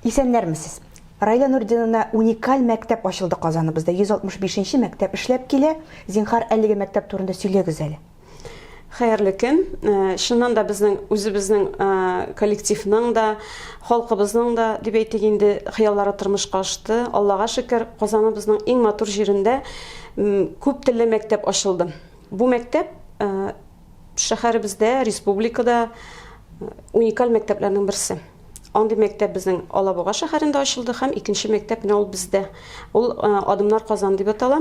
Исәннәрмесез. Район орденына уникаль мәктәп ачылды Казаныбызда. 165-нче мәктәп эшләп килә. Зинһар, әлеге мәктәп турында сөйләгез әле. Хәерле көн. Шуннан да үзебезнең коллективның да, халкыбызның да дип әйтик инде хыяллары тормышка ашты. Аллага шөкер, Казаныбызның иң матур җирендә күп телле мәктәп ачылды. Бу мәктәп шәһәребездә, республикада уникаль мәктәпләрнең берсе. Андый мәктәп безнең Алабуга шәһәрендә ачылды һәм икенче мәктәп менә ул бездә. Ул Адымнар Казан дип атала.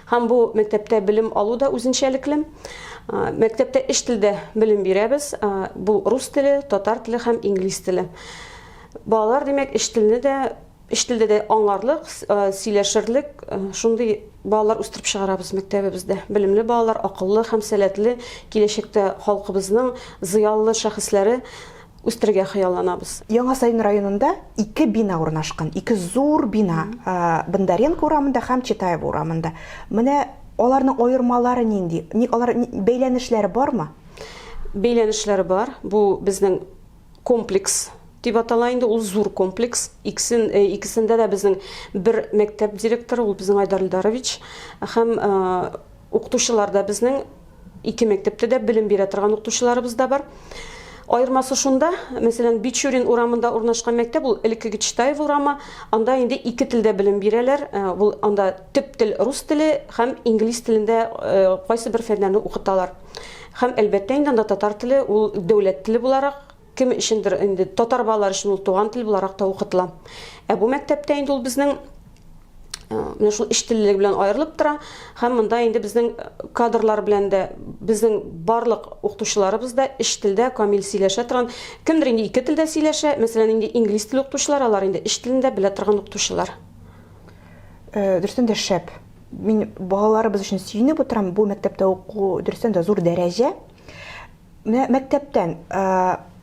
Һәм бу мәктәптә белем алу да үзенчәлекле. Мәктәптә эш телдә белем бирәбез. Бу рус теле, татар теле һәм инглиз теле. Балалар димәк эш телдә дә аңларлык, сөйләшерлек, шундый балалар үстереп чыгарабыз мәктәбебездә. Белемле балалар, акыллы һәм сәләтле, киләчәктә халкыбызның зыялы шәхесләре үстерергә хыялланабыз. Яңа Сайын районында 2 бина урнашкан, 2 зур бина, Бондаренко урамында һәм Читаева урамында. Менә аларның аермалары нинди? Алар бәйләнешләре бармы? Бәйләнешләре бар. Бу безнең комплекс дип атала инде, ул зур комплекс. Икесендә дә безнең бер мәктәп директоры, ул безнең Айдар Илдарович, һәм укытучылар да безнең 2 мәктәптә дә белем бирә торган укытучыларыбыз да бар. Айырмасы шунда, мәсәлән, Бичурин урамында урнашкан мәктәп, ул элекке Читаева урамы, анда инде 2 телдә белем бирәләр. Ул анда төп тел рус теле һәм инглиз телендә кайсы бер фәннәрне укыталар. Һәм әлбәттә инде анда татар теле, ул дәүләт теле буларак, кем өчендер инде татар балалар өчен ул туган тел буларак та укытыла. Бу мәктәптә инде ул безнең менә шул эш теллелеге белән аерылып тора, һәм монда инде безнең кадрлар белән дә безнең барлык укытучыларыбыз да эш телдә камил сөйләшә торган. Кемдер инде 2 телдә сөйләшә, мәсәлән, инде инглиз теле укытучылар, алар инде эш телендә белә торган укытучылар. Дөрестән дә шәп. Мин балаларыбыз өчен сөенеп утырам, бу мәктәптә уку дөрестән дә зур дәрәҗә. Мәктәптән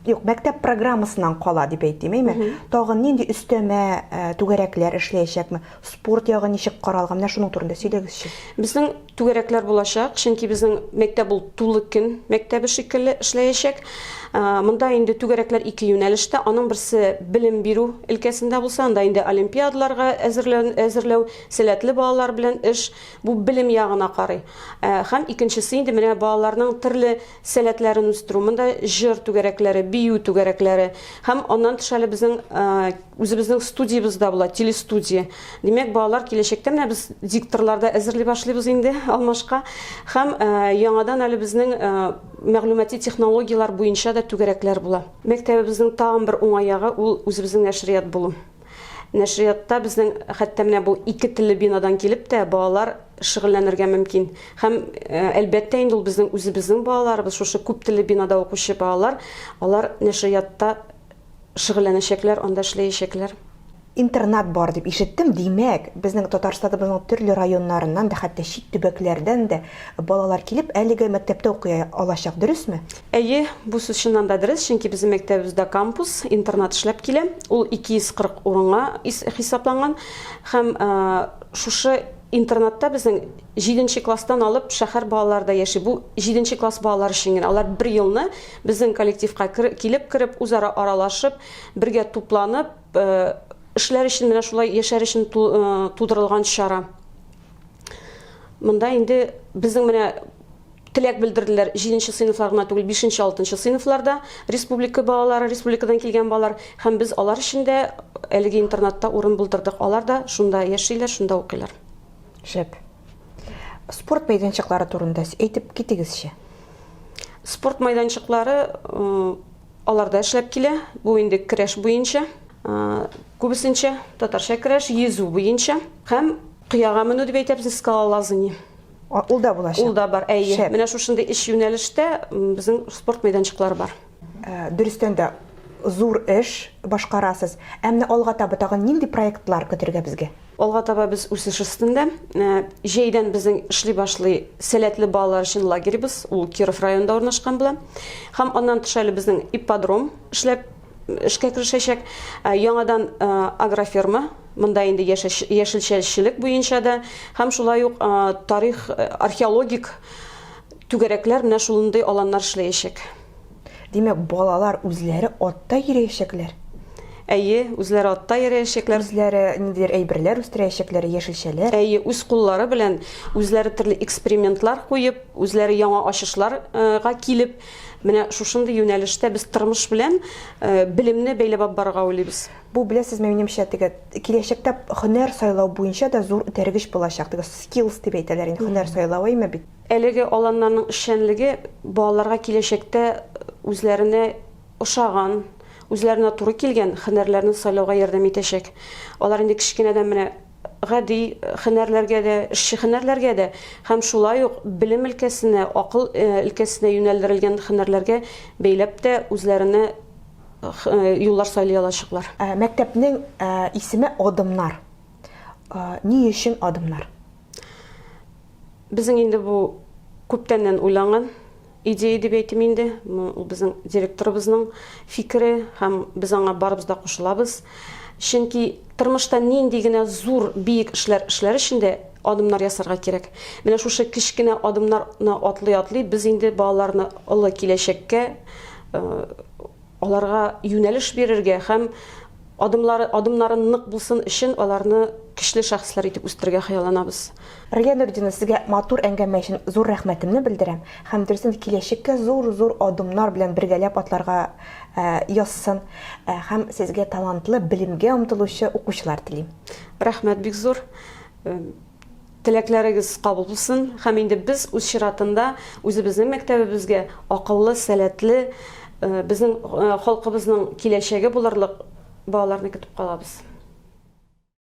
мәктәп программасыннан кала дип әйтим, әйме? Тагын нинди өстәмә түгәрәкләр эшләячәкме? Спорт ягы ничек каралган? Менә шуның турында сөйләгезче. Безнең түгәрәкләр булачак, чөнки безнең мәктәп ул тулы көн мәктәбе шикелле эшләячәк. Монда инде түгәрәкләр 2 юнәлештә, аның берсе белем бирү өлкәсендә булса, анда инде олимпиадаларга әзерләү, сәләтле балалар белән эш, бу белем ягына карый. Һәм икенчесе инде менә балаларның төрле сәләтләрен үстерү, монда җыр түгәрәкләре, бию түгәрәкләре, һәм аннан тыш әле безнең үзебезнең студиябызда була, телестудия. Димәк, балалар киләчәктә менә без дикторларда әзерли башлыйбыз инде алмашка, һәм яңадан әле безнең мәгълүмати технологиялар буенча да түгәрәкләр була. Мәктәбебезнең тагын бер уңаягы ул үзебезнең нәшрият булу. Нәшриятта безнең хәтта менә бу 2 телле бинадан килеп тә балалар шөгыльләнергә мөмкин. Һәм әлбәттә инде ул безнең үзебезнең балаларыбыз, шушы күп телле бинада укучы балалар, алар нәшриятта шөгыльләнәчәкләр, анда эшләячәкләр. Интернат бар дип ишеттем. Димәк, безнең Татарстаныбызның төрле районнарыннан да, хәтта чит төбәкләрдән дә балалар килеп, әлеге мәктәптә укый алачак, дөресме? Әйе, бу сүз чыннан да дөрес, чөнки безнең мәктәбебездә кампус, интернат эшләп килә. Ул 240 урынга хисапланган һәм шушы интернатта безнең 7нче класстан алып шәһәр балалары да яши. Бу 7нче класс балалар өчен генә. Алар 1 елны безнең коллективка килеп, үзара аралашып, бергә тупланып, эшләр өчен менә шулай яшәр өчен тудырылган чара. Монда инде безнең менә теләк белдерделәр 7нче сыйныфлар гына түгел, 5нче, 6нчы сыйныфларда республика балалары, республикадан килгән балалар, һәм без алар өчен дә әлеге интернатта урын булдырдык. Алар да шунда яшиләр, шунда укыйлар. Шәп. Спорт мәйданчыклары турында әйтеп китегезче. Спорт мәйданчыклары аларда эшләп килә. Бу инде көрәш буенча, күбесенчә татарча көрәш, йөзү буенча һәм кыяга менү дип әйтәбез, скалолазание. Ул да булачак. Ул да бар, әйе. Менә шушындай эш юнәлештә безнең спорт мәйданчыклары бар. Дөрестән дә зур эш башкарасыз. Әмма алга таба тагын нинди проектлар көтәргә безгә? Алга таба без үсеш өстендә. Җәйдән безнең эшли башлый сәләтле балалар өчен лагеребез, ул Киров районында урнашкан була. Һәм аннан тыш әле безнең ипподром эшкә керешәчәк. Яңадан агроферма, монда инде яшелчәлек буенча да, һәм шулай ук тарих, археологик түгәрәкләр менә шулындый аланнар эшләячәк. Димәк, балалар үзләре атта йөрәячәкләр. Әйе, үзләре атта йөрәячәкләр. Үзләре ниндидер әйберләр үстерәчәкләр, яшелчәләр. Әйе, үз куллары белән үзләре төрле экспериментлар куеп, үзләре яңа ачышларга килеп, менә шушындый юнәлештә без тормыш белән белемне бәйләп барырга уйлыйбыз. Бу беләсезме, минемчә, теге киләчәктә һөнәр сайлау буенча да зур этәргеч булачак. Теге skills дип әйтәләр инде, һөнәр сайлавы име бит. Әлеге аланнарның эшчәнлеге балаларга киләчәктә үзләренә ошаган, үзләренә туры килгән һөнәрләрне сайлауга ярдәм итәчәк. Алар инде кичкенәдән менә гади һөнәрләргә дә, эшче һөнәрләргә дә һәм шулай ук белем өлкәсенә, акыл өлкәсенә юнәлдерелгән һөнәрләргә бәйләп тә үзләренә юллар сайлый алачаклар. Мәктәпнең исеме Адымнар. Ни өчен Адымнар? Безнең инде бу күптәннән уйланган идея дип әйтим инде. Ул безнең директорыбызның фикере һәм без аңа барыбыз да кушылабыз. Чөнки тормышта нинди генә зур, биек эшләр өчен адымнар ясарга кирәк. Менә шушы кичкенә адымнарны атлый, без инде балаларны олы киләчәккә аларга юнәлеш бирергә һәм адымнары нык булсын өчен аларны көчле шәхесләр итеп үстерергә хыялланабыз. Рия Нурдина, сезгә матур әңгәмә өчен зур рәхмәтемне белдерәм. Һәм дөресен киләчәккә зур адымнар белән бергәләп атларга язсын. Һәм сезгә талантлы, белемгә омтылучы укучылар телим. Рәхмәт бик зур. Теләкләрегез кабул булсын. Һәм инде без үз чиратында үзебезнең мәктәбебезгә акыллы, сәләтле, безнең халкыбызның киләчәге булырлык балаларны көтеп калабыз.